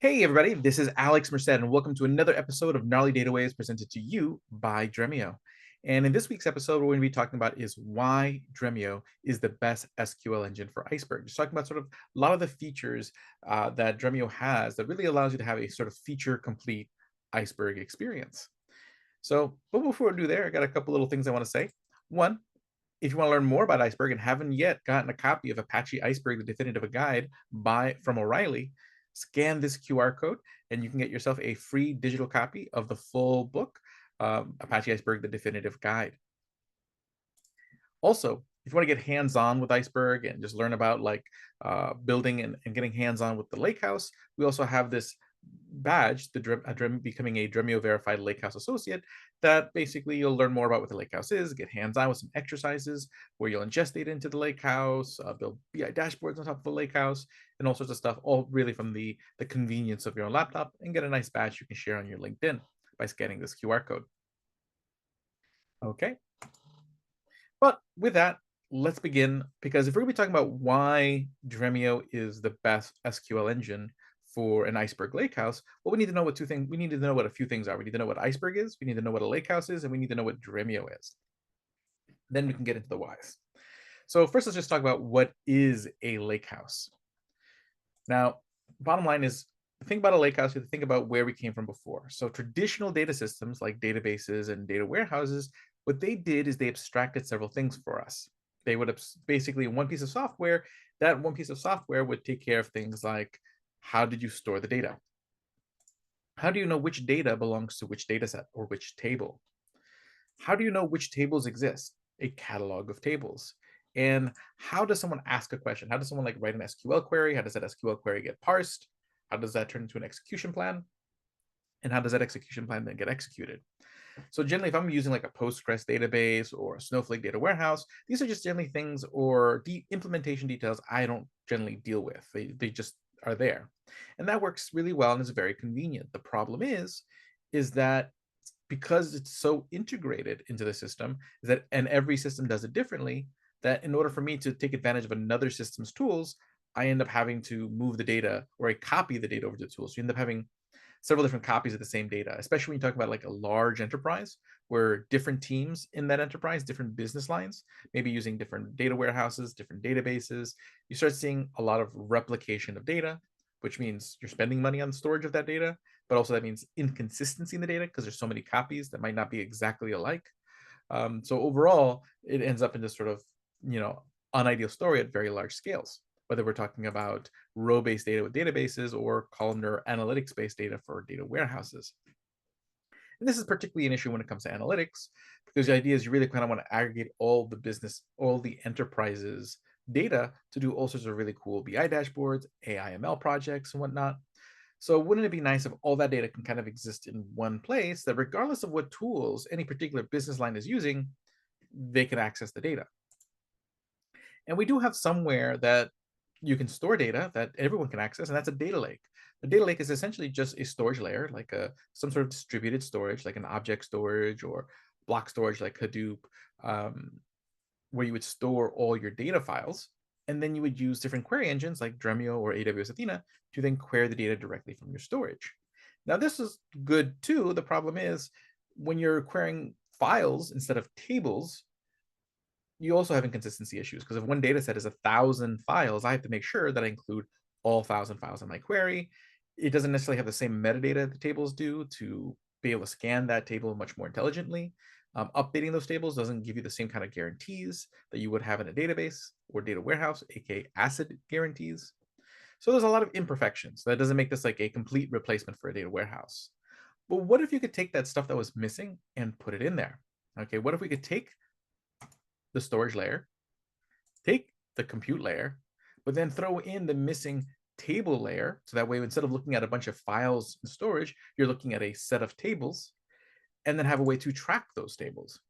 Hey everybody, this is Alex Merced, and welcome to another episode of Gnarly Data Waves presented to you by Dremio. And in this week's episode, what we're going to be talking about is why Dremio is the best SQL engine for Iceberg. Just talking about sort of a lot of the features that Dremio has that really allows you to have a sort of feature-complete Iceberg experience. But before we do there, I got a couple little things I want to say. One, if you want to learn more about Iceberg and haven't yet gotten a copy of Apache Iceberg, the Definitive Guide from O'Reilly, scan this QR code and you can get yourself a free digital copy of the full book, Apache Iceberg, the Definitive Guide. Also, if you want to get hands-on with Iceberg and just learn about building and getting hands-on with the lakehouse, we also have this badge, becoming a Dremio verified lakehouse associate, that basically you'll learn more about what the lakehouse is, get hands-on with some exercises where you'll ingest data into the lakehouse, build BI dashboards on top of the lakehouse, and all sorts of stuff, all really from the convenience of your own laptop, and get a nice badge you can share on your LinkedIn by scanning this QR code. Okay. But with that, let's begin, because if we're going to be talking about why Dremio is the best SQL engine for an Iceberg lakehouse, well, we need to know what we need to know what a few things are. We need to know what Iceberg is, we need to know what a lakehouse is, and we need to know what Dremio is. Then we can get into the whys. So first, let's just talk about what is a lakehouse. Now, bottom line is, think about a lakehouse, you have to think about where we came from before. So traditional data systems like databases and data warehouses, what they did is they abstracted several things for us. They would basically, one piece of software, that one piece of software would take care of things like, how did you store the data? How do you know which data belongs to which data set or which table? How do you know which tables exist? A catalog of tables. And how does someone ask a question? How does someone write an SQL query? How does that SQL query get parsed? How does that turn into an execution plan? And how does that execution plan then get executed? So generally, if I'm using like a Postgres database or a Snowflake data warehouse, these are just generally things or implementation details I don't generally deal with. They just are there. And that works really well and is very convenient. The problem is that because it's so integrated into the system, and every system does it differently, that in order for me to take advantage of another system's tools, I end up having to move the data, or I copy the data over to the tool. So you end up having several different copies of the same data, especially when you talk about like a large enterprise where different teams in that enterprise, different business lines, maybe using different data warehouses, different databases, you start seeing a lot of replication of data, which means you're spending money on storage of that data, but also that means inconsistency in the data because there's so many copies that might not be exactly alike. So overall, it ends up in this sort of, unideal story at very large scales, whether we're talking about row-based data with databases or columnar analytics-based data for data warehouses. And this is particularly an issue when it comes to analytics, because the idea is you really kind of want to aggregate all the enterprise's data to do all sorts of really cool BI dashboards, AI/ML projects, and whatnot. So wouldn't it be nice if all that data can kind of exist in one place, that regardless of what tools any particular business line is using, they can access the data? And we do have somewhere that you can store data that everyone can access, and that's a data lake. The data lake is essentially just a storage layer, like some sort of distributed storage, like an object storage or block storage like Hadoop, where you would store all your data files. And then you would use different query engines like Dremio or AWS Athena to then query the data directly from your storage. Now, this is good too. The problem is when you're querying files instead of tables, you also have inconsistency issues, because if one data set is 1,000 files, I have to make sure that I include all 1,000 files in my query. It doesn't necessarily have the same metadata the tables do to be able to scan that table much more intelligently. Updating those tables doesn't give you the same kind of guarantees that you would have in a database or data warehouse, aka ACID guarantees. So there's a lot of imperfections. That doesn't make this like a complete replacement for a data warehouse. But what if you could take that stuff that was missing and put it in there? Okay, what if we could take the storage layer, take the compute layer, but then throw in the missing table layer. So that way, instead of looking at a bunch of files in storage, you're looking at a set of tables, and then have a way to track those tables.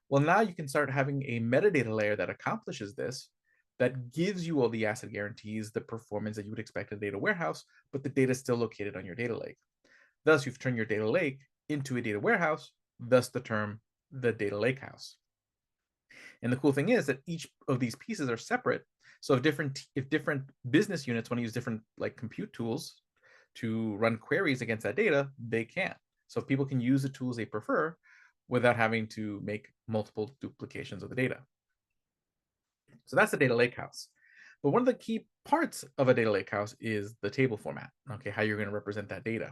Well, now you can start having a metadata layer that accomplishes this, that gives you all the ACID guarantees, the performance that you would expect in a data warehouse, but the data is still located on your data lake. Thus, you've turned your data lake into a data warehouse, thus the term the data lakehouse. And the cool thing is that each of these pieces are separate. So if different business units want to use different like compute tools to run queries against that data, they can. So people can use the tools they prefer without having to make multiple duplications of the data. So that's the data lakehouse. But one of the key parts of a data lakehouse is the table format, okay, how you're going to represent that data.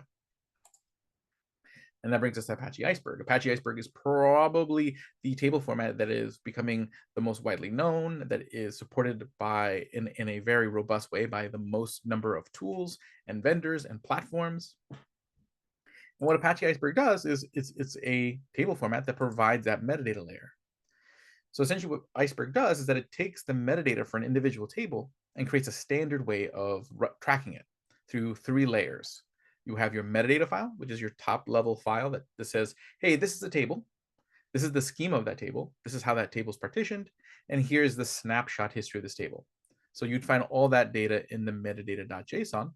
And that brings us to Apache Iceberg. Apache Iceberg is probably the table format that is becoming the most widely known, that is supported by, in a very robust way, by the most number of tools and vendors and platforms. And what Apache Iceberg does is it's a table format that provides that metadata layer. So essentially what Iceberg does is that it takes the metadata for an individual table and creates a standard way of tracking it through 3 layers. You have your metadata file, which is your top level file that says, hey, this is a table. This is the schema of that table. This is how that table is partitioned. And here's the snapshot history of this table. So you'd find all that data in the metadata.json.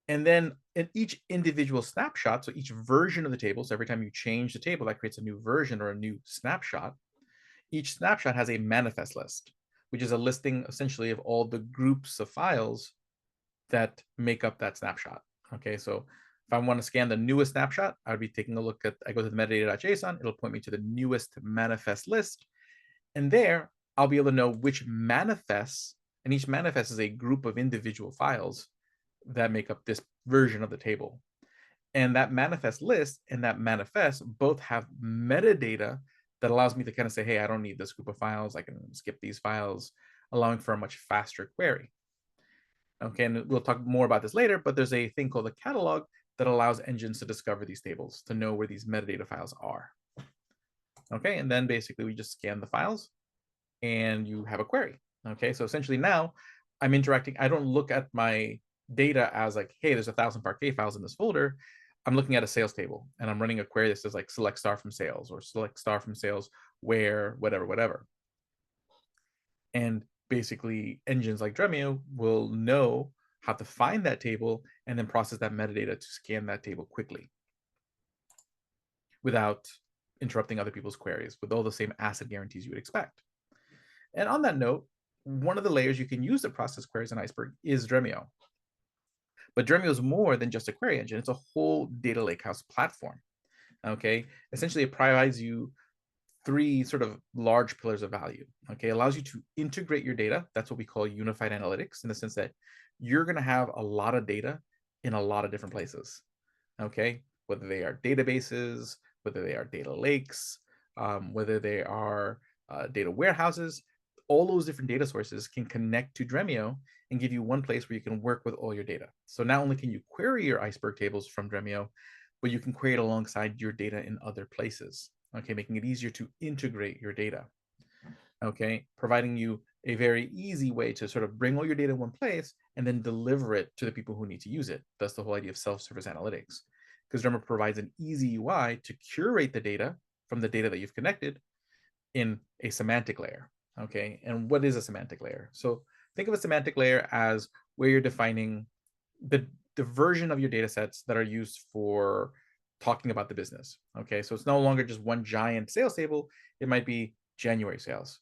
And then in each individual snapshot, so each version of the table, so every time you change the table, that creates a new version or a new snapshot. Each snapshot has a manifest list, which is a listing essentially of all the groups of files that make up that snapshot. Okay, so if I want to scan the newest snapshot, I would be taking a look at, I go to the metadata.json, it'll point me to the newest manifest list. And there, I'll be able to know which manifests, and each manifest is a group of individual files that make up this version of the table. And that manifest list and that manifest both have metadata that allows me to kind of say, hey, I don't need this group of files. I can skip these files, allowing for a much faster query. Okay, and we'll talk more about this later, but there's a thing called a catalog that allows engines to discover these tables, to know where these metadata files are. Okay, and then basically we just scan the files and you have a query. Okay, so essentially now I'm interacting. I don't look at my data as like, hey, there's 1,000 Parquet files in this folder. I'm looking at a sales table and I'm running a query that says like select star from sales or select star from sales where whatever. And basically engines like Dremio will know how to find that table and then process that metadata to scan that table quickly without interrupting other people's queries with all the same ACID guarantees you would expect. And on that note, one of the layers you can use to process queries in Iceberg is Dremio. But Dremio is more than just a query engine. It's a whole data lakehouse platform. Okay, essentially it provides you 3 sort of large pillars of value. Okay, it allows you to integrate your data. That's what we call unified analytics, in the sense that you're going to have a lot of data in a lot of different places. Okay, whether they are databases, whether they are data lakes, whether they are data warehouses, all those different data sources can connect to Dremio and give you one place where you can work with all your data. So not only can you query your Iceberg tables from Dremio, but you can query it alongside your data in other places. Okay, making it easier to integrate your data. Okay, providing you a very easy way to sort of bring all your data in one place and then deliver it to the people who need to use it. That's the whole idea of self-service analytics, because Dremio provides an easy UI to curate the data from the data that you've connected in a semantic layer. Okay, and what is a semantic layer? So think of a semantic layer as where you're defining the version of your data sets that are used for talking about the business. Okay, so it's no longer just one giant sales table. It might be January sales.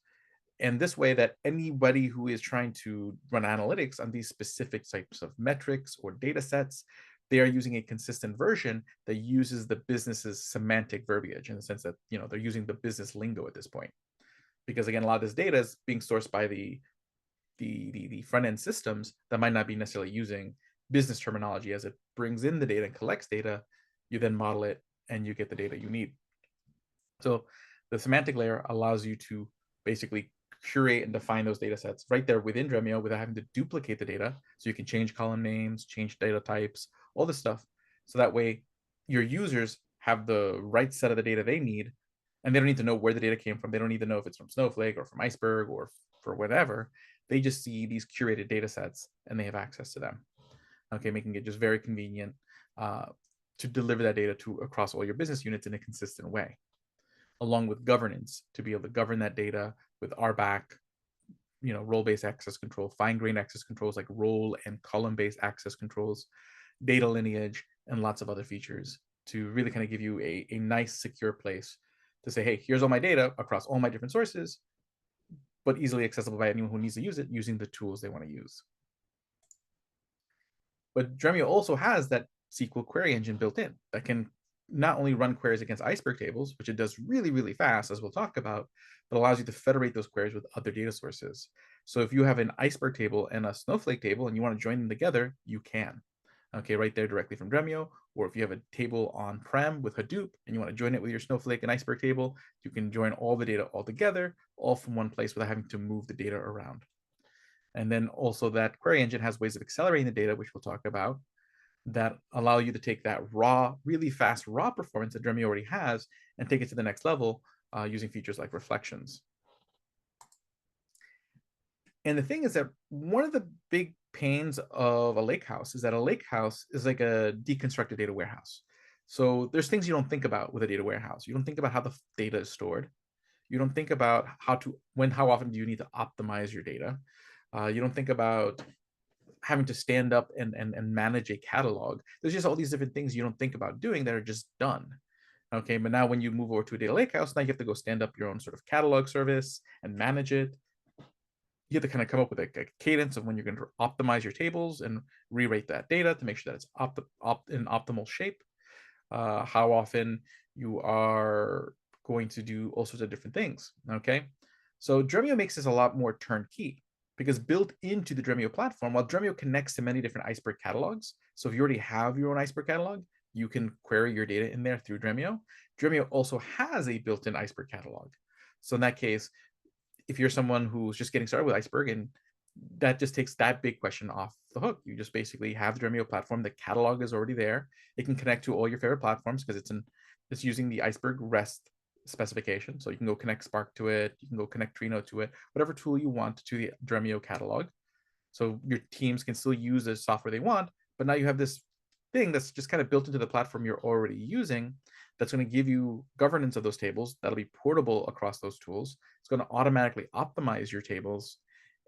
And this way that anybody who is trying to run analytics on these specific types of metrics or data sets, they are using a consistent version that uses the business's semantic verbiage, in the sense that, you know, they're using the business lingo at this point. Because again, a lot of this data is being sourced by the front end systems that might not be necessarily using business terminology. As it brings in the data and collects data, you then model it and you get the data you need. So the semantic layer allows you to basically curate and define those data sets right there within Dremio without having to duplicate the data. So you can change column names, change data types, all this stuff. So that way your users have the right set of the data they need, and they don't need to know where the data came from. They don't need to know if it's from Snowflake or from Iceberg or for whatever. They just see these curated data sets and they have access to them. Okay, making it just very convenient to deliver that data to across all your business units in a consistent way, along with governance to be able to govern that data with RBAC, you know, role-based access control, fine-grained access controls like role and column-based access controls, data lineage, and lots of other features to really kind of give you a nice, secure place to say, hey, here's all my data across all my different sources, but easily accessible by anyone who needs to use it using the tools they want to use. But Dremio also has that SQL query engine built in that can not only run queries against Iceberg tables, which it does really, really fast, as we'll talk about, but allows you to federate those queries with other data sources. So if you have an Iceberg table and a Snowflake table and you want to join them together, you can. Okay, right there directly from Dremio. Or if you have a table on-prem with Hadoop and you want to join it with your Snowflake and Iceberg table, you can join all the data all together, all from one place without having to move the data around. And then also that query engine has ways of accelerating the data, which we'll talk about, that allow you to take that raw, really fast raw performance that Dremio already has and take it to the next level using features like reflections. And the thing is that one of the big pains of a lakehouse is that a lakehouse is like a deconstructed data warehouse. So there's things you don't think about with a data warehouse. You don't think about how the data is stored. You don't think about how often do you need to optimize your data. You don't think about having to stand up and manage a catalog. There's just all these different things you don't think about doing that are just done. Okay, but now when you move over to a data lakehouse, now you have to go stand up your own sort of catalog service and manage it. You have to kind of come up with a cadence of when you're going to optimize your tables and re-rate that data to make sure that it's in optimal shape. How often you are going to do all sorts of different things. Okay, so Dremio makes this a lot more turnkey because built into the Dremio platform, while Dremio connects to many different Iceberg catalogs, so if you already have your own Iceberg catalog, you can query your data in there through Dremio. Dremio also has a built-in Iceberg catalog. So in that case, if you're someone who's just getting started with Iceberg, and that just takes that big question off the hook. You just basically have the Dremio platform. The catalog is already there. It can connect to all your favorite platforms because it's using the Iceberg REST specification. So you can go connect Spark to it. You can go connect Trino to it, whatever tool you want to the Dremio catalog. So your teams can still use the software they want, but now you have this thing that's just kind of built into the platform you're already using that's going to give you governance of those tables that'll be portable across those tools. It's going to automatically optimize your tables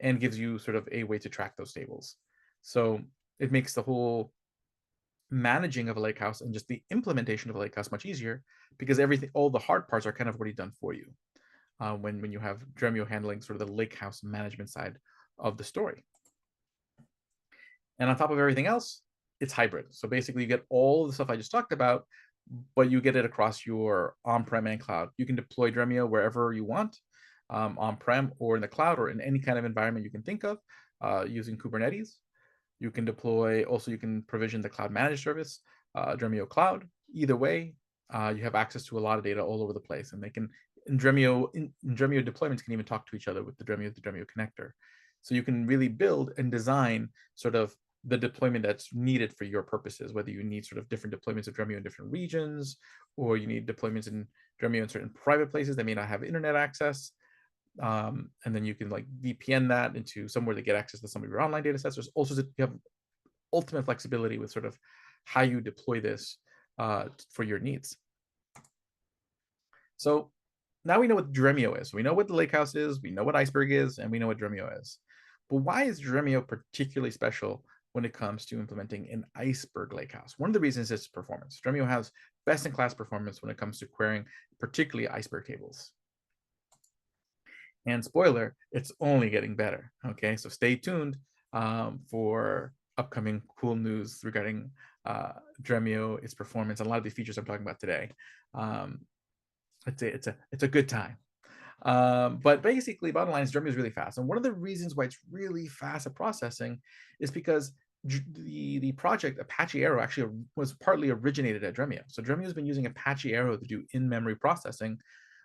and gives you sort of a way to track those tables. So it makes the whole managing of a lakehouse and just the implementation of a lakehouse much easier because all the hard parts are kind of already done for you when you have Dremio handling sort of the lakehouse management side of the story. And on top of everything else, it's hybrid. So basically you get all the stuff I just talked about, but you get it across your on-prem and cloud. You can deploy Dremio wherever you want, on-prem or in the cloud or in any kind of environment you can think of using Kubernetes. You can deploy, also you can provision the cloud managed service, Dremio Cloud. Either way, you have access to a lot of data all over the place. And they can, in Dremio deployments can even talk to each other with the Dremio connector. So you can really build and design sort of the deployment that's needed for your purposes, whether you need sort of different deployments of Dremio in different regions, or you need deployments in Dremio in certain private places that may not have internet access. And then you can like VPN that into somewhere to get access to some of your online data sets. There's also, you have ultimate flexibility with sort of how you deploy this for your needs. So now we know what Dremio is. We know what the Lakehouse is, we know what Iceberg is, and we know what Dremio is. But why is Dremio particularly special when it comes to implementing an Iceberg Lakehouse? One of the reasons is performance. Dremio has best-in-class performance when it comes to querying, particularly Iceberg tables. And spoiler, it's only getting better. Okay, so stay tuned for upcoming cool news regarding Dremio, its performance, and a lot of the features I'm talking about today. It's a good time. But basically, bottom line is Dremio is really fast. And one of the reasons why it's really fast at processing is because the project Apache Arrow actually was partly originated at Dremio. So Dremio has been using Apache Arrow to do in-memory processing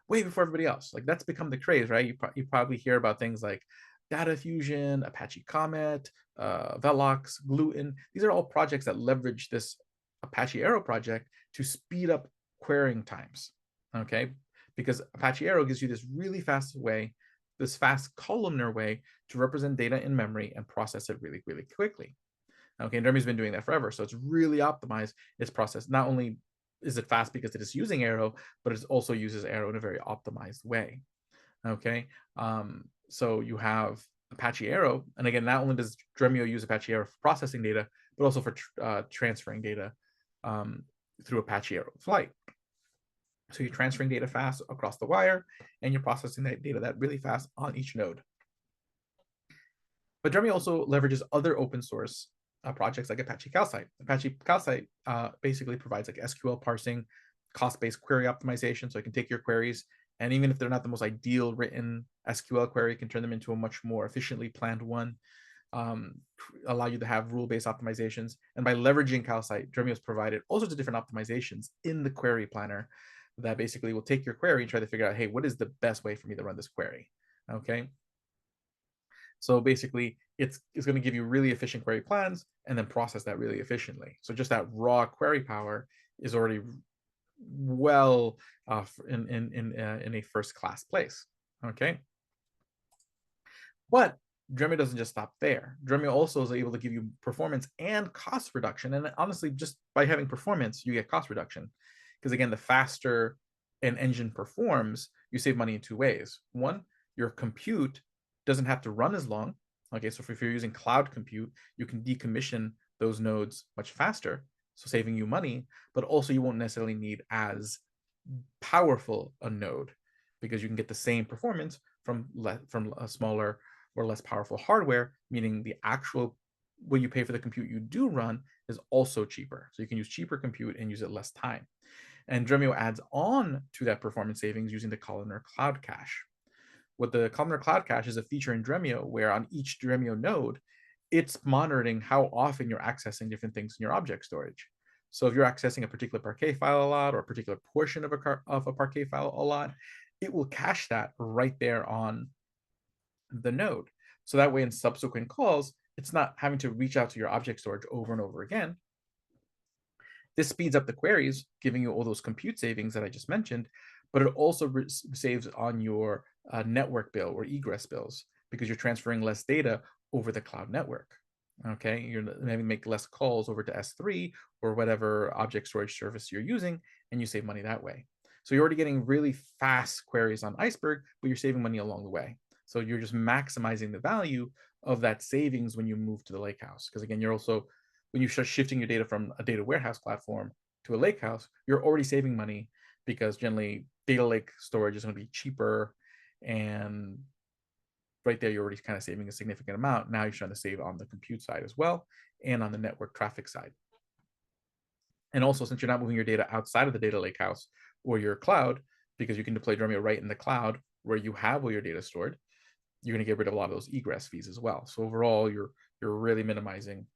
way before everybody else. Like that's become the craze, right? You probably hear about things like Data Fusion, Apache Comet, Velox, Gluten. These are all projects that leverage this Apache Arrow project to speed up querying times, okay? Because Apache Arrow gives you this really fast way, this fast columnar way to represent data in memory and process it really, really quickly. Okay, and Dremio's been doing that forever, so it's really optimized its process. Not only is it fast because it is using Arrow, but it also uses Arrow in a very optimized way. Okay, so you have Apache Arrow, and again, not only does Dremio use Apache Arrow for processing data, but also for transferring data through Apache Arrow Flight. So you're transferring data fast across the wire, and you're processing that data that really fast on each node. But Dremio also leverages other open source projects like Apache Calcite. Apache Calcite basically provides like SQL parsing, cost-based query optimization, so it can take your queries, and even if they're not the most ideal written SQL query, it can turn them into a much more efficiently planned one. Allow you to have rule-based optimizations. And by leveraging Calcite, Dremio's provided all sorts of different optimizations in the query planner that basically will take your query and try to figure out, hey, what is the best way for me to run this query? Okay. So basically, it's going to give you really efficient query plans and then process that really efficiently. So just that raw query power is already well in a first class place. Okay. But Dremio doesn't just stop there. Dremio also is able to give you performance and cost reduction. And honestly, just by having performance, you get cost reduction. Because again, the faster an engine performs, you save money in two ways. One, your compute doesn't have to run as long. Okay, so if you're using cloud compute, you can decommission those nodes much faster, so saving you money, but also you won't necessarily need as powerful a node because you can get the same performance from a smaller or less powerful hardware, meaning the actual what you pay for the compute you do run is also cheaper. So you can use cheaper compute and use it less time. And Dremio adds on to that performance savings using the columnar cloud cache. What the columnar cloud cache is a feature in Dremio where on each Dremio node, it's monitoring how often you're accessing different things in your object storage. So if you're accessing a particular Parquet file a lot or a particular portion of a Parquet file a lot, it will cache that right there on the node. So that way in subsequent calls, it's not having to reach out to your object storage over and over again. This speeds up the queries, giving you all those compute savings that I just mentioned, but it also saves on your network bill or egress bills because you're transferring less data over the cloud network. Okay, you're having to make less calls over to S3 or whatever object storage service you're using, and you save money that way. So you're already getting really fast queries on Iceberg, but you're saving money along the way. So you're just maximizing the value of that savings when you move to the lakehouse. Because again, you're also, when you start shifting your data from a data warehouse platform to a lakehouse, you're already saving money because generally data lake storage is going to be cheaper, and right there, you're already kind of saving a significant amount. Now you're trying to save on the compute side as well and on the network traffic side. And also, since you're not moving your data outside of the data lakehouse or your cloud, because you can deploy Dremio right in the cloud where you have all your data stored, you're going to get rid of a lot of those egress fees as well. So overall, you're really minimizing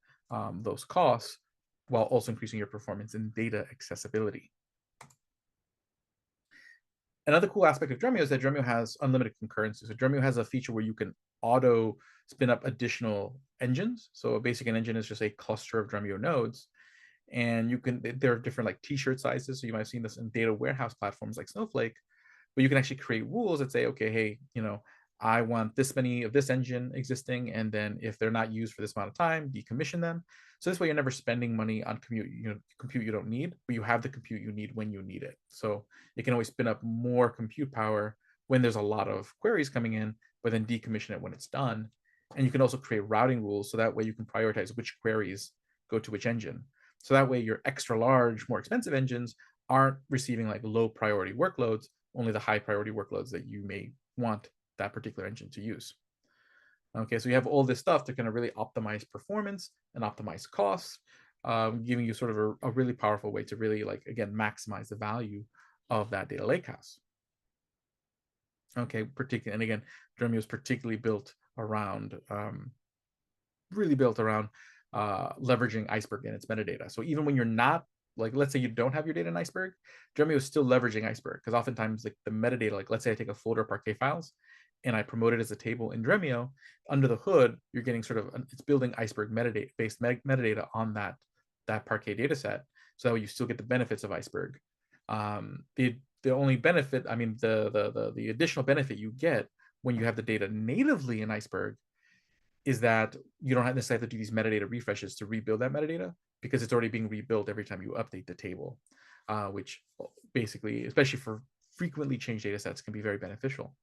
those costs while also increasing your performance and data accessibility. Another cool aspect of Dremio is that Dremio has unlimited concurrency. So Dremio has a feature where you can auto spin up additional engines. So a basic engine is just a cluster of Dremio nodes. And you can, there are different like t-shirt sizes. So you might have seen this in data warehouse platforms like Snowflake, but you can actually create rules that say, okay, hey, I want this many of this engine existing, and then if they're not used for this amount of time, decommission them. So this way you're never spending money on compute you don't need, but you have the compute you need when you need it. So it can always spin up more compute power when there's a lot of queries coming in, but then decommission it when it's done. And you can also create routing rules so that way you can prioritize which queries go to which engine. So that way your extra large, more expensive engines aren't receiving like low priority workloads, only the high priority workloads that you may want that particular engine to use. Okay, so you have all this stuff to kind of really optimize performance and optimize costs, giving you sort of a really powerful way to really, like, again, maximize the value of that data lakehouse. Okay, particularly, and again, Dremio is particularly built around, really built around leveraging Iceberg and its metadata. So even when you're not, like, let's say you don't have your data in Iceberg, Dremio is still leveraging Iceberg because oftentimes like the metadata, like let's say I take a folder of Parquet files and I promote it as a table in Dremio, under the hood, you're getting sort of, it's building Iceberg metadata based metadata on that Parquet data set. So that way you still get the benefits of Iceberg. The only benefit, I mean, the additional benefit you get when you have the data natively in Iceberg is that you don't necessarily have to do these metadata refreshes to rebuild that metadata because it's already being rebuilt every time you update the table, which basically, especially for frequently changed data sets, can be very beneficial.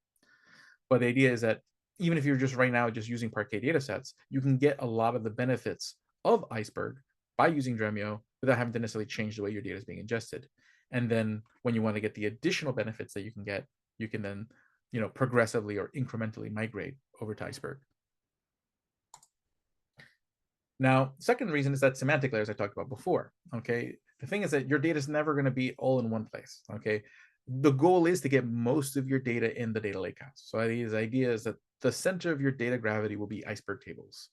But the idea is that even if you're just right now just using Parquet data sets, you can get a lot of the benefits of Iceberg by using Dremio without having to necessarily change the way your data is being ingested. And then when you want to get the additional benefits that you can get, you can then progressively or incrementally migrate over to Iceberg. Now, second reason is that semantic layers I talked about before. Okay. The thing is that your data is never going to be all in one place. Okay. The goal is to get most of your data in the data lakehouse. So his idea is that the center of your data gravity will be iceberg tables,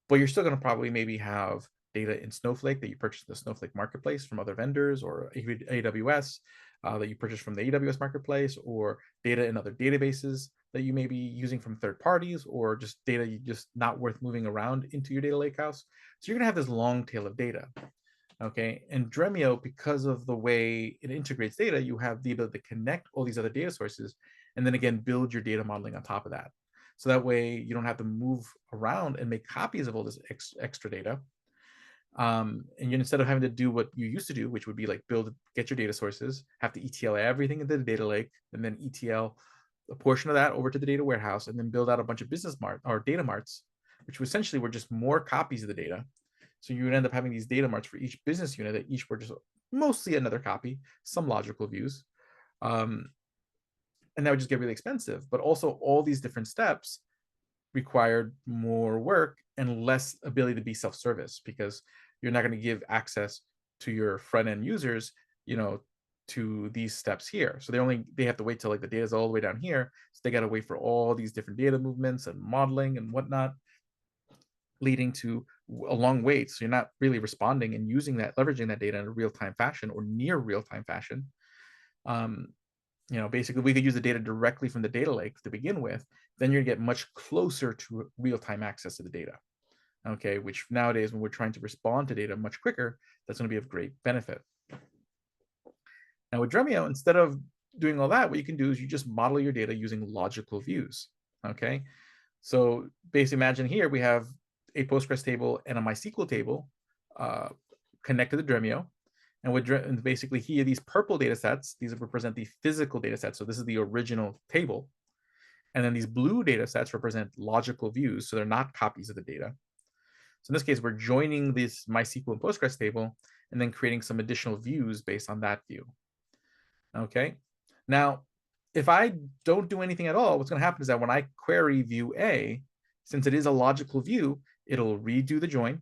but you're still going to probably maybe have data in Snowflake that you purchase in the Snowflake marketplace from other vendors, or AWS that you purchase from the AWS marketplace, or data in other databases that you may be using from third parties, or just data you just not worth moving around into your data lakehouse. So you're going to have this long tail of data. Okay. And Dremio, because of the way it integrates data, you have the ability to connect all these other data sources and then again build your data modeling on top of that. So that way you don't have to move around and make copies of all this extra data. And instead of having to do what you used to do, which would be like get your data sources, have to ETL everything into the data lake, and then ETL a portion of that over to the data warehouse, and then build out a bunch of business mart or data marts, which essentially were just more copies of the data. So you would end up having these data marts for each business unit that each were just mostly another copy, some logical views. Um, and that would just get really expensive. But also all these different steps required more work and less ability to be self-service, because you're not going to give access to your front end users, to these steps here. So they have to wait till like the data's all the way down here. So they got to wait for all these different data movements and modeling and whatnot, leading to a long wait. So you're not really responding and leveraging that data in a real-time fashion or near real-time fashion. Um, basically we could use the data directly from the data lake to begin with, then you're gonna get much closer to real-time access to the data. Okay, which nowadays when we're trying to respond to data much quicker, that's going to be of great benefit. Now with Dremio, instead of doing all that, what you can do is you just model your data using logical views. Okay, so basically imagine here we have a Postgres table and a MySQL table connected to Dremio. And basically here, these purple data sets, these represent the physical data sets. So this is the original table. And then these blue data sets represent logical views. So they're not copies of the data. So in this case, we're joining this MySQL and Postgres table and then creating some additional views based on that view. Okay. Now, if I don't do anything at all, what's going to happen is that when I query view A, since it is a logical view, it'll redo the join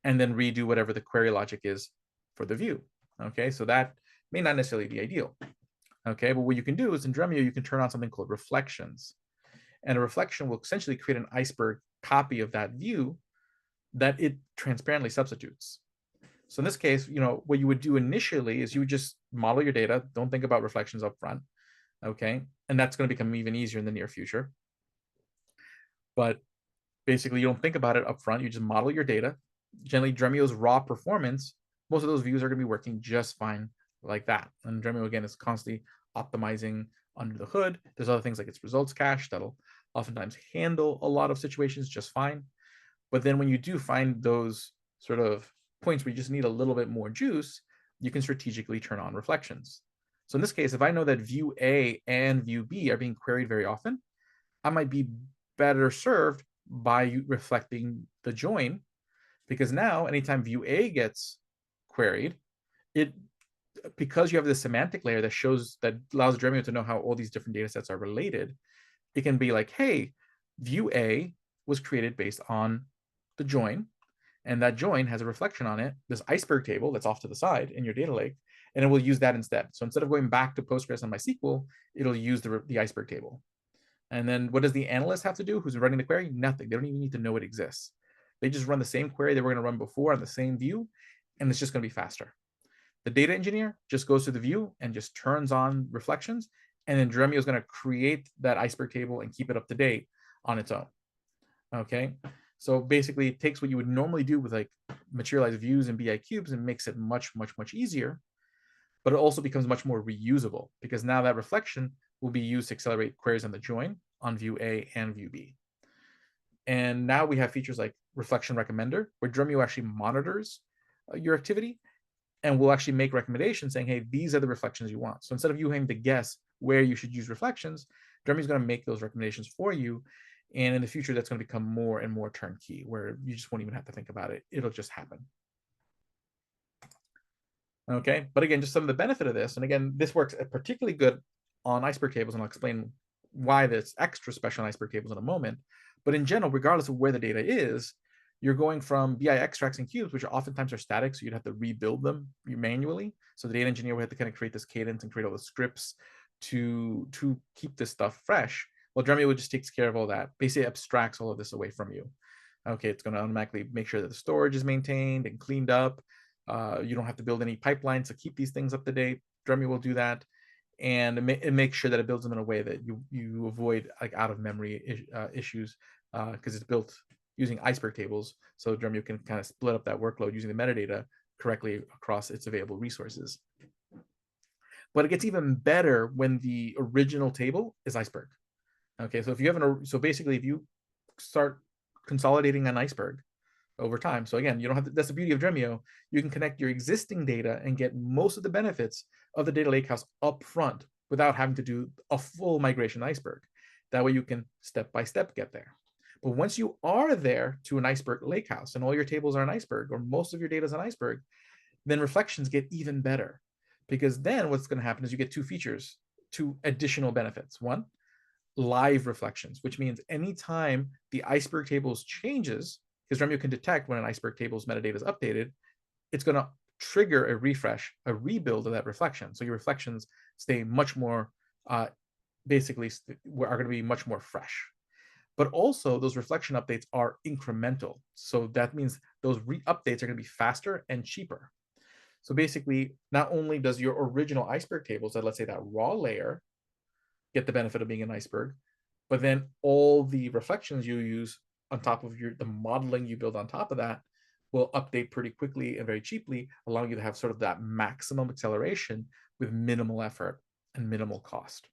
and then redo whatever the query logic is for the view. Okay, so that may not necessarily be ideal. Okay, but what you can do is in Dremio, you can turn on something called reflections. And a reflection will essentially create an iceberg copy of that view that it transparently substitutes. So in this case, what you would do initially is you would just model your data. Don't think about reflections up front. Okay, and that's going to become even easier in the near future. But basically, you don't think about it up front. You just model your data. Generally, Dremio's raw performance, most of those views are going to be working just fine like that. And Dremio, again, is constantly optimizing under the hood. There's other things like its results cache that'll oftentimes handle a lot of situations just fine. But then when you do find those sort of points where you just need a little bit more juice, you can strategically turn on reflections. So in this case, if I know that view A and view B are being queried very often, I might be better served by reflecting the join, because now anytime view A gets queried, because you have the semantic layer that allows Dremio to know how all these different data sets are related, it can be like, hey, view A was created based on the join, and that join has a reflection on it, this iceberg table that's off to the side in your data lake, and it will use that instead. So instead of going back to Postgres and MySQL, it'll use the iceberg table. And then what does the analyst have to do who's running the query? Nothing. They don't even need to know it exists. They just run the same query they were going to run before on the same view, and it's just going to be faster. The data engineer just goes to the view and just turns on reflections, and then Dremio is going to create that iceberg table and keep it up to date on its own. Okay, so basically it takes what you would normally do with like materialized views and BI cubes and makes it much, much, much easier, but it also becomes much more reusable, because now that reflection will be used to accelerate queries on the join on view A and view B. And now we have features like reflection recommender, where Dremio actually monitors your activity and will actually make recommendations saying, hey, these are the reflections you want. So instead of you having to guess where you should use reflections, Dremio is going to make those recommendations for you. And in the future, that's going to become more and more turnkey, where you just won't even have to think about it. It'll just happen. Okay, but again, just some of the benefit of this, and again, this works particularly good on iceberg tables, and I'll explain why that's extra special on iceberg tables in a moment. But in general, regardless of where the data is, you're going from BI extracts and cubes, which oftentimes are static, so you'd have to rebuild them manually. So the data engineer would have to kind of create this cadence and create all the scripts to keep this stuff fresh. Well, Dremio just takes care of all that, basically abstracts all of this away from you. Okay, it's going to automatically make sure that the storage is maintained and cleaned up. You don't have to build any pipelines to keep these things up to date. Dremio will do that, and it makes sure that it builds them in a way that you avoid like out of memory issues, because it's built using Iceberg tables. So Dremio can kind of split up that workload using the metadata correctly across its available resources. But it gets even better when the original table is Iceberg. Okay, so if you have so basically if you start consolidating an Iceberg over time. So again, you don't have to, that's the beauty of Dremio. You can connect your existing data and get most of the benefits of the data lakehouse up front without having to do a full migration Iceberg. That way you can step by step get there. But once you are there to an Iceberg lakehouse and all your tables are an Iceberg, or most of your data is an Iceberg, then reflections get even better. Because then what's going to happen is you get two additional benefits. One, live reflections, which means anytime the Iceberg tables changes, because Dremio can detect when an Iceberg table's metadata is updated, it's going to trigger a refresh, a rebuild of that reflection. So your reflections stay much more, basically are going to be much more fresh. But also those reflection updates are incremental. So that means those updates are going to be faster and cheaper. So basically, not only does your original Iceberg tables, that let's say that raw layer, get the benefit of being an Iceberg, but then all the reflections you use on top of the modeling you build on top of that will update pretty quickly and very cheaply, allowing you to have sort of that maximum acceleration with minimal effort and minimal cost.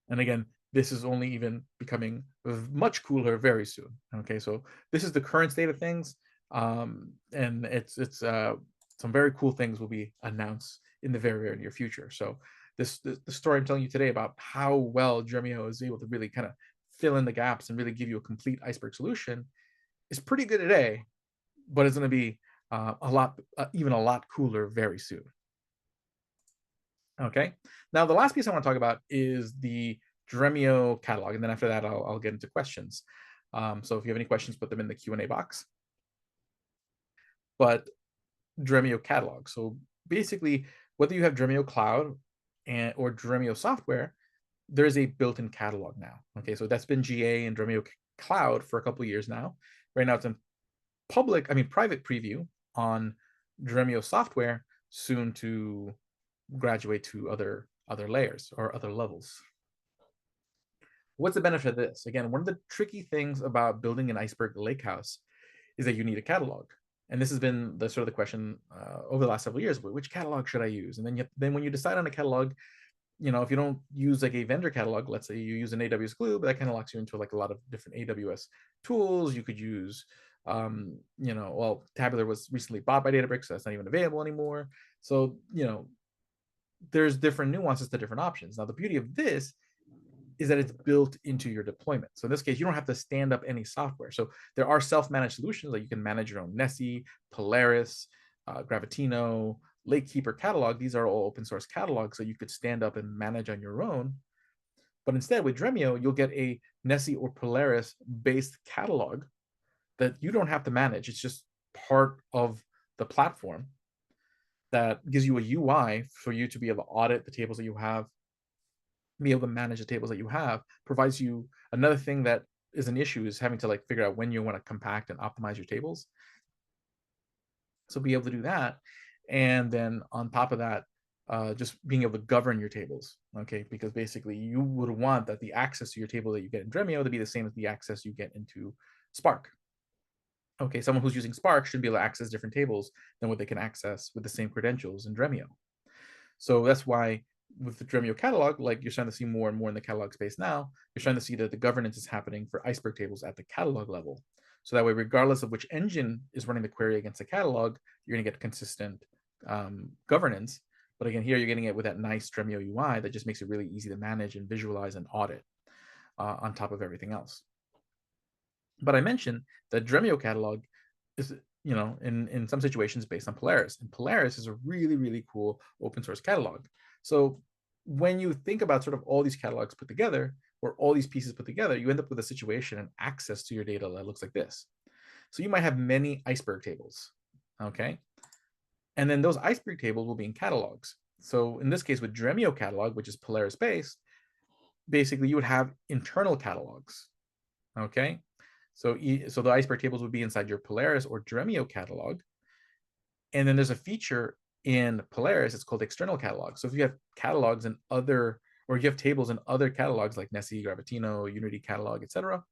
And again, this is only even becoming much cooler very soon. Okay, so this is the current state of things, and it's some very cool things will be announced in the very, very near future. So the story I'm telling you today about how well Dremio is able to really kind of fill in the gaps and really give you a complete Iceberg solution is pretty good today, but it's going to be even a lot cooler very soon. Okay, now the last piece I want to talk about is the Dremio catalog, and then after that I'll get into questions. So if you have any questions, put them in the Q&A box. But Dremio catalog. So basically, whether you have Dremio Cloud or Dremio software, there's a built-in catalog now. Okay, so that's been GA and Dremio Cloud for a couple of years now. Right now it's in private preview on Dremio software, soon to graduate to other layers or other levels. What's the benefit of this? Again, one of the tricky things about building an Iceberg lakehouse is that you need a catalog. And this has been the sort of the question over the last several years, which catalog should I use? And then when you decide on a catalog, if you don't use like a vendor catalog, let's say you use an AWS Glue, but that kind of locks you into like a lot of different AWS tools. You could use, Tabular was recently bought by Databricks, so that's not even available anymore. So, there's different nuances to different options. Now, the beauty of this is that it's built into your deployment. So in this case, you don't have to stand up any software. So there are self-managed solutions that you can manage your own Nessie, Polaris, Gravitino, Lakekeeper catalog. These are all open source catalogs that you could stand up and manage on your own. But instead with Dremio, you'll get a Nessie or Polaris based catalog that you don't have to manage. It's just part of the platform that gives you a UI for you to be able to audit the tables that you have, be able to manage the tables that you have. Provides you another thing that is an issue is having to like figure out when you want to compact and optimize your tables. So be able to do that. And then on top of that, just being able to govern your tables, okay? Because basically you would want that the access to your table that you get in Dremio to be the same as the access you get into Spark. Okay, someone who's using Spark should be able to access different tables than what they can access with the same credentials in Dremio. So that's why with the Dremio catalog, like you're starting to see more and more in the catalog space now, you're starting to see that the governance is happening for Iceberg tables at the catalog level. So that way, regardless of which engine is running the query against the catalog, you're going to get consistent governance. But again, here you're getting it with that nice Dremio UI that just makes it really easy to manage and visualize and audit on top of everything else. But I mentioned that Dremio catalog is, in some situations based on Polaris. And Polaris is a really, really cool open source catalog. So when you think about sort of all these catalogs put together, or all these pieces put together, you end up with a situation and access to your data that looks like this. So you might have many iceberg tables, okay? And then those iceberg tables will be in catalogs. So in this case, with Dremio catalog, which is Polaris based, basically you would have internal catalogs, okay? So the iceberg tables would be inside your Polaris or Dremio catalog. And then there's a feature in Polaris, it's called external catalog. So if you have catalogs and other, or you have tables in other catalogs like Nessie, Gravitino, Unity catalog, etc.,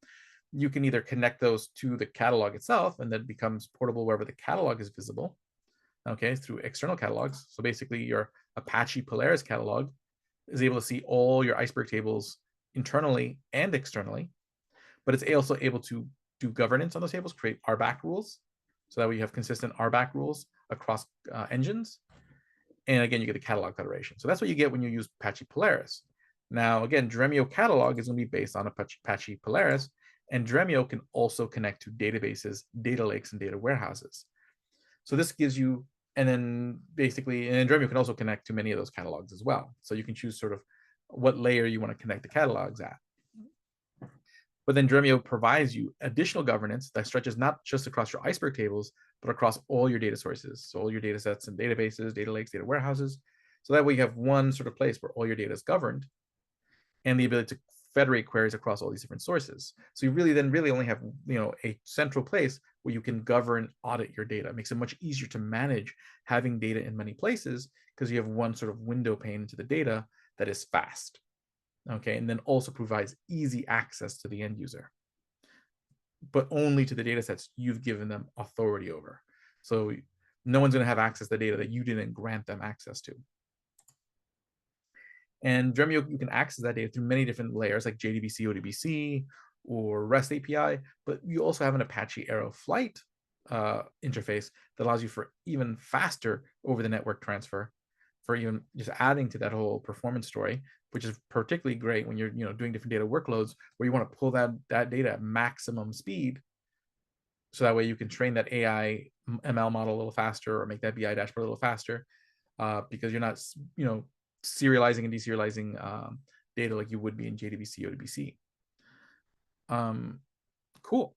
you can either connect those to the catalog itself, and that becomes portable wherever the catalog is visible, okay, through external catalogs. So basically your Apache Polaris catalog is able to see all your iceberg tables internally and externally, but it's also able to do governance on those tables, create RBAC rules, so that way you have consistent RBAC rules across engines. And again, you get the catalog federation. So that's what you get when you use Apache Polaris. Now, again, Dremio catalog is going to be based on Apache Polaris, and Dremio can also connect to databases, data lakes, and data warehouses. So this gives you, and then basically, and Dremio can also connect to many of those catalogs as well. So you can choose sort of what layer you want to connect the catalogs at. But then Dremio provides you additional governance that stretches not just across your iceberg tables, but across all your data sources. So all your data sets and databases, data lakes, data warehouses. So that way you have one sort of place where all your data is governed and the ability to federate queries across all these different sources. So you really only have, a central place where you can govern, audit your data. It makes it much easier to manage having data in many places because you have one sort of window pane into the data that is fast. Okay, and then also provides easy access to the end user, but only to the data sets you've given them authority over. So no one's going to have access to the data that you didn't grant them access to. And Dremio, you can access that data through many different layers like JDBC, ODBC, or REST API, but you also have an Apache Aeroflight interface that allows you for even faster over the network transfer, for even just adding to that whole performance story, which is particularly great when you're doing different data workloads where you want to pull that data at maximum speed. So that way you can train that AI ML model a little faster or make that BI dashboard a little faster because you're not, serializing and deserializing data like you would be in JDBC, ODBC. Cool.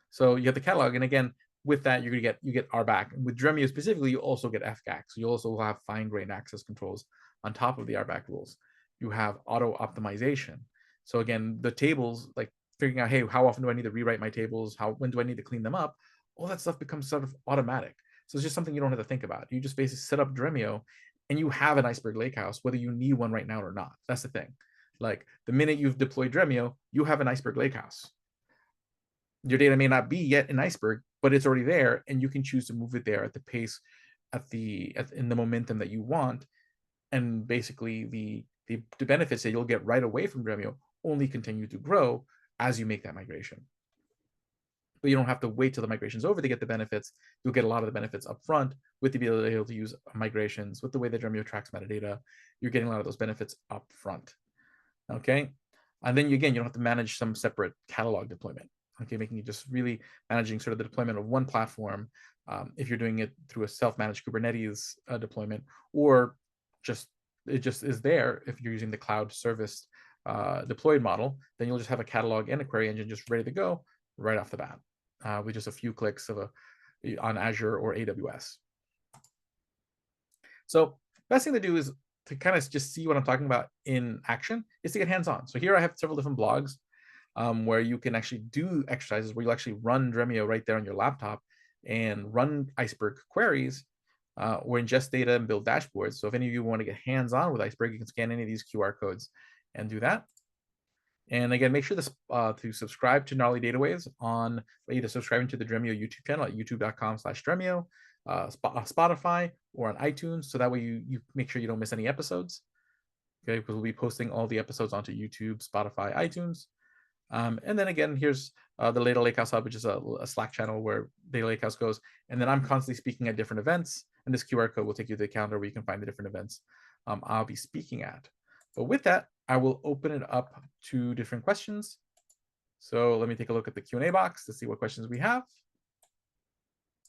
So you have the catalog, and again, with that, you get RBAC. And with Dremio specifically, you also get FGAC. So you also have fine-grained access controls on top of the RBAC rules. You have auto optimization. So again, the tables, like figuring out, hey, how often do I need to rewrite my tables? When do I need to clean them up? All that stuff becomes sort of automatic. So it's just something you don't have to think about. You just basically set up Dremio, and you have an Iceberg Lakehouse, whether you need one right now or not. That's the thing. Like the minute you've deployed Dremio, you have an Iceberg Lakehouse. Your data may not be yet in Iceberg, but it's already there, and you can choose to move it there at the pace, in the momentum that you want, and basically the benefits that you'll get right away from Dremio only continue to grow as you make that migration. But you don't have to wait till the migration's over to get the benefits. You'll get a lot of the benefits up front with the ability to use migrations, with the way that Dremio tracks metadata. You're getting a lot of those benefits up front. Okay, and then you don't have to manage some separate catalog deployment. Okay, making it just really managing sort of the deployment of one platform. If you're doing it through a self-managed Kubernetes deployment, or it just is there. If you're using the cloud service deployed model, then you'll just have a catalog and a query engine just ready to go right off the bat with just a few clicks on Azure or AWS. So best thing to do is to kind of just see what I'm talking about in action is to get hands-on. So here I have several different blogs where you can actually do exercises where you'll actually run Dremio right there on your laptop and run Iceberg queries or ingest data and build dashboards. So if any of you want to get hands-on with Iceberg, you can scan any of these QR codes and do that. And again, make sure to subscribe to Gnarly Data Waves on either subscribing to the Dremio YouTube channel at youtube.com/Dremio, Spotify, or on iTunes. So that way you make sure you don't miss any episodes. Okay, because we'll be posting all the episodes onto YouTube, Spotify, iTunes. And then again, here's the Data Lakehouse Hub, which is a Slack channel where Data Lakehouse goes. And then I'm constantly speaking at different events. And this QR code will take you to the calendar where you can find the different events I'll be speaking at. But with that, I will open it up to different questions. So let me take a look at the Q&A box to see what questions we have.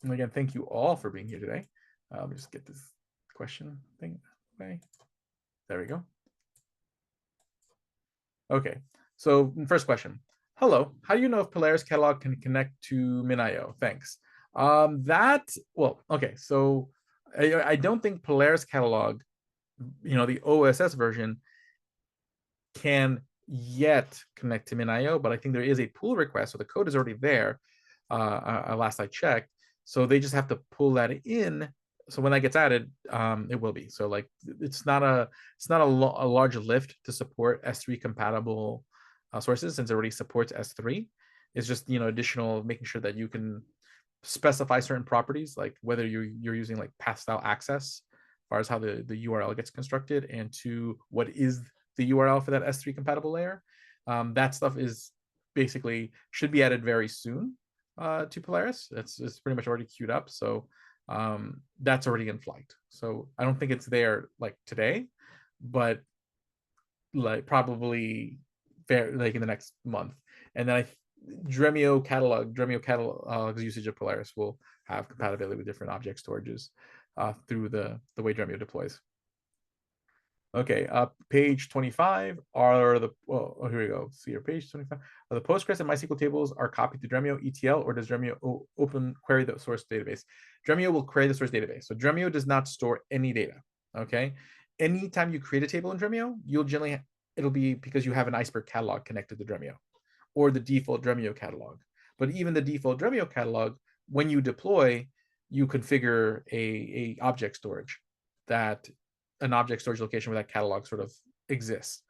And again, thank you all for being here today. Let me just get this question thing away. There we go. Okay, so first question. Hello, how do you know if Polaris catalog can connect to MinIO? Thanks. Okay, so I don't think Polaris catalog, the OSS version, can yet connect to MinIO, but I think there is a pull request, so the code is already there. Last I checked, so they just have to pull that in. So when that gets added, it will be. So like, it's not a large lift to support S3 compatible sources, since it already supports S3. It's just additional, making sure that you can specify certain properties, like whether you're using like path style access, as far as how the URL gets constructed, and to what is the URL for that S3 compatible layer. That stuff is basically should be added very soon to Polaris. It's pretty much already queued up, so that's already in flight. So I don't think it's there like today, but like probably like in the next month. And then Dremio catalog's usage of Polaris will have compatibility with different object storages through the way Dremio deploys. Okay, page 25 are here we go. See your page 25. Are the Postgres and MySQL tables are copied to Dremio ETL, or does Dremio open query the source database? Dremio will query the source database. So Dremio does not store any data. Okay. Anytime you create a table in Dremio, it'll be because you have an Iceberg catalog connected to Dremio, or the default Dremio catalog. But even the default Dremio catalog, when you deploy, you configure a object storage, that an object storage location where that catalog sort of exists.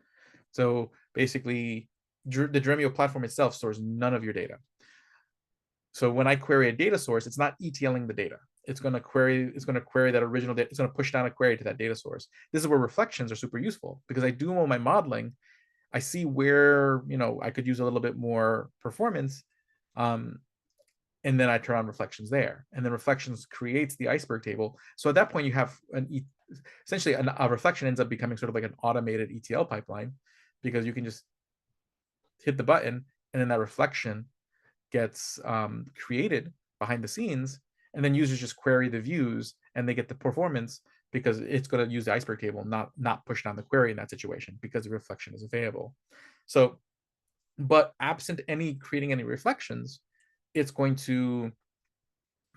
So basically, the Dremio platform itself stores none of your data. So when I query a data source, it's not ETLing the data. It's going to query that original data. It's going to push down a query to that data source. This is where reflections are super useful, because I do all my modeling. I see where I could use a little bit more performance, and then I turn on reflections there, and then reflections creates the Iceberg table. So at that point, you have essentially a reflection ends up becoming sort of like an automated ETL pipeline, because you can just hit the button, and then that reflection gets created behind the scenes, and then users just query the views and they get the performance, because it's going to use the Iceberg table, not push down the query in that situation, because the reflection is available. So, but absent creating any reflections, it's going to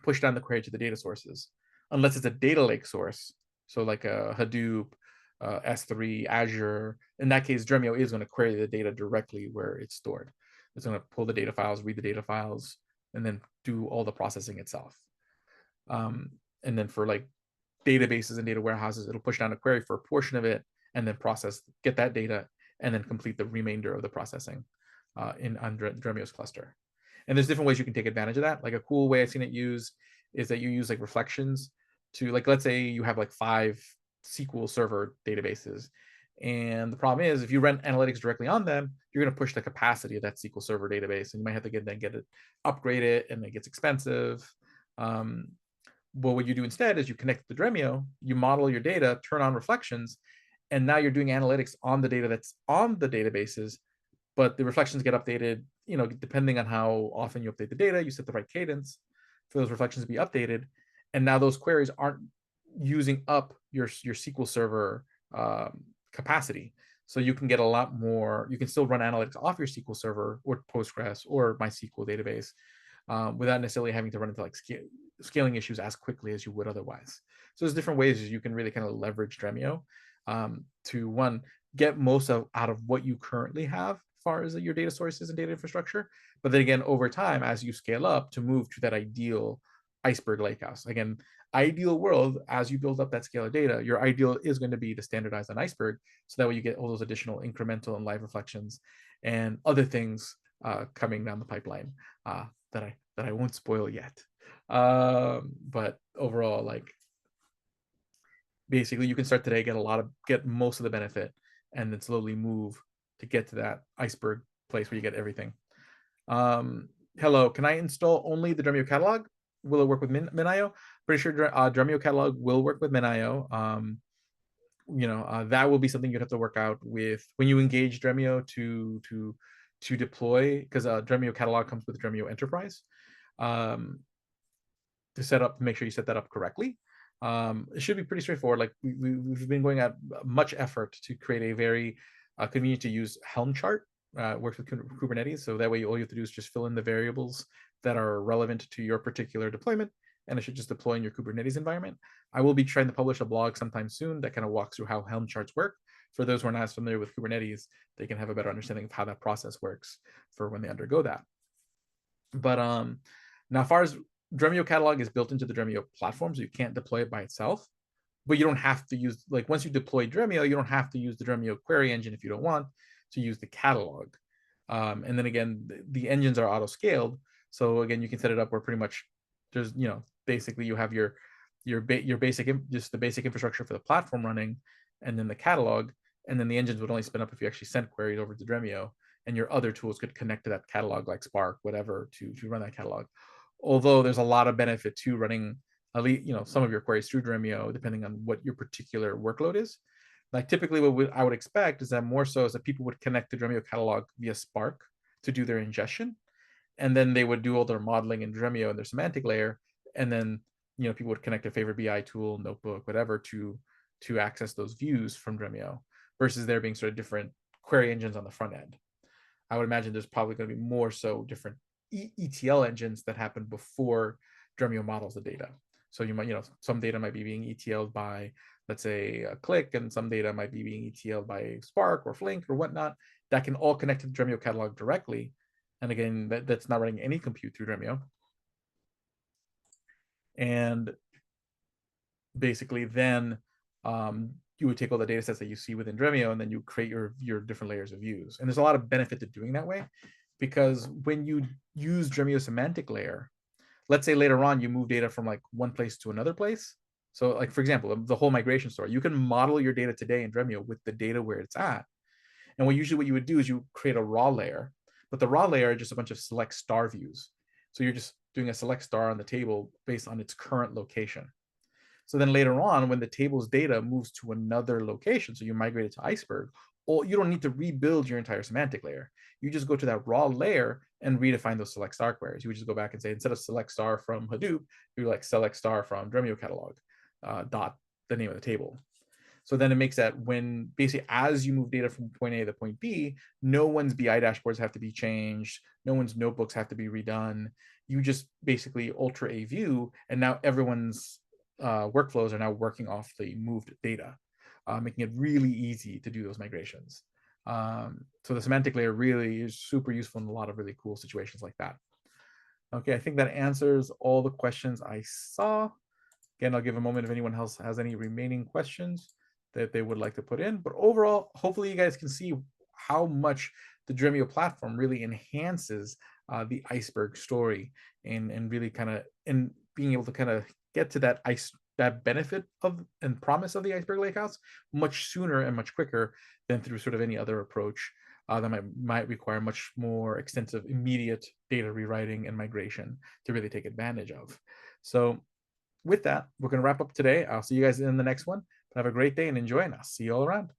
push down the query to the data sources, unless it's a data lake source. So like a Hadoop, S3, Azure. In that case, Dremio is going to query the data directly where it's stored. It's going to pull the data files, read the data files, and then do all the processing itself. And then for like databases and data warehouses, it'll push down a query for a portion of it, and then get that data, and then complete the remainder of the processing on Dremio's cluster. And there's different ways you can take advantage of that. Like a cool way I've seen it used is that you use like reflections to, like, let's say you have like 5 SQL Server databases. And the problem is, if you run analytics directly on them, you're going to push the capacity of that SQL Server database, and you might have to get it, upgrade it, and it gets expensive. But what you do instead is you connect to Dremio, you model your data, turn on reflections, and now you're doing analytics on the data that's on the databases. But the reflections get updated, depending on how often you update the data. You set the right cadence for those reflections to be updated, and now those queries aren't using up your SQL Server capacity. So you can get a lot more. You can still run analytics off your SQL Server or Postgres or MySQL database without necessarily having to run into like scaling issues as quickly as you would otherwise. So there's different ways you can really kind of leverage Dremio to, one, get most out of what you currently have as far as your data sources and data infrastructure, but then again, over time, as you scale up, to move to that ideal Iceberg lakehouse. Again, ideal world, as you build up that scale of data, your ideal is going to be to standardize on Iceberg, so that way you get all those additional incremental and live reflections and other things coming down the pipeline that I won't spoil yet. But overall, like, basically you can start today, get most of the benefit, and then slowly move to get to that Iceberg place where you get everything. Hello, can I install only the Dremio catalog? Will it work with MinIO? Pretty sure Dremio catalog will work with MinIO. That will be something you'd have to work out with when you engage Dremio to deploy, because Dremio catalog comes with Dremio Enterprise. To make sure you set that up correctly. It should be pretty straightforward. Like we've been going at much effort to create a very convenient to use Helm chart works with Kubernetes. So that way, all you have to do is just fill in the variables that are relevant to your particular deployment, and it should just deploy in your Kubernetes environment. I will be trying to publish a blog sometime soon that kind of walks through how Helm charts work. For those who are not as familiar with Kubernetes, they can have a better understanding of how that process works for when they undergo that. But now, as far as Dremio catalog is built into the Dremio platform, so you can't deploy it by itself. But you don't have to use, like, once you deploy Dremio, you don't have to use the Dremio query engine if you don't want to use the catalog. And then again, the engines are auto scaled. So again, you can set it up where pretty much there's, basically you have your basic, just the basic infrastructure for the platform running, and then the catalog, and then the engines would only spin up if you actually sent queries over to Dremio, and your other tools could connect to that catalog, like Spark, whatever, to run that catalog. Although there's a lot of benefit to running at least, some of your queries through Dremio, depending on what your particular workload is. Like typically what I would expect is that more so is that people would connect the Dremio catalog via Spark to do their ingestion. And then they would do all their modeling in Dremio and their semantic layer. And then, people would connect their favorite BI tool, notebook, whatever, to access those views from Dremio, versus there being sort of different query engines on the front end. I would imagine there's probably going to be more so different ETL engines that happen before Dremio models the data. So you might, some data might be being ETL'd by, let's say, a Click, and some data might be being ETL'd by Spark or Flink or whatnot. That can all connect to the Dremio catalog directly. And again, that's not running any compute through Dremio. And basically then you would take all the data sets that you see within Dremio, and then you create your different layers of views. And there's a lot of benefit to doing that way, because when you use Dremio semantic layer, let's say later on you move data from like one place to another place. So like, for example, the whole migration story, you can model your data today in Dremio with the data where it's at. And what you would do is you create a raw layer, but the raw layer is just a bunch of select star views. So you're just doing a select star on the table based on its current location. So then later on, when the table's data moves to another location, so you migrate it to Iceberg, or you don't need to rebuild your entire semantic layer. You just go to that raw layer and redefine those select star queries. You would just go back and say, instead of select star from Hadoop, you like select star from Dremio catalog, dot the name of the table. So then it makes that when basically as you move data from point A to point B, no one's BI dashboards have to be changed. No one's notebooks have to be redone. You just basically alter a view, and now everyone's workflows are now working off the moved data, making it really easy to do those migrations. So the semantic layer really is super useful in a lot of really cool situations like that. Okay, I think that answers all the questions I saw. Again, I'll give a moment if anyone else has any remaining questions that they would like to put in. But overall, hopefully you guys can see how much the Dremio platform really enhances the Iceberg story, and really kind of in being able to kind of get to that benefit of and promise of the Iceberg Lakehouse much sooner and much quicker than through sort of any other approach that might require much more extensive immediate data rewriting and migration to really take advantage of. So with that, we're going to wrap up today. I'll see you guys in the next one. Have a great day and enjoy, and I'll see you all around.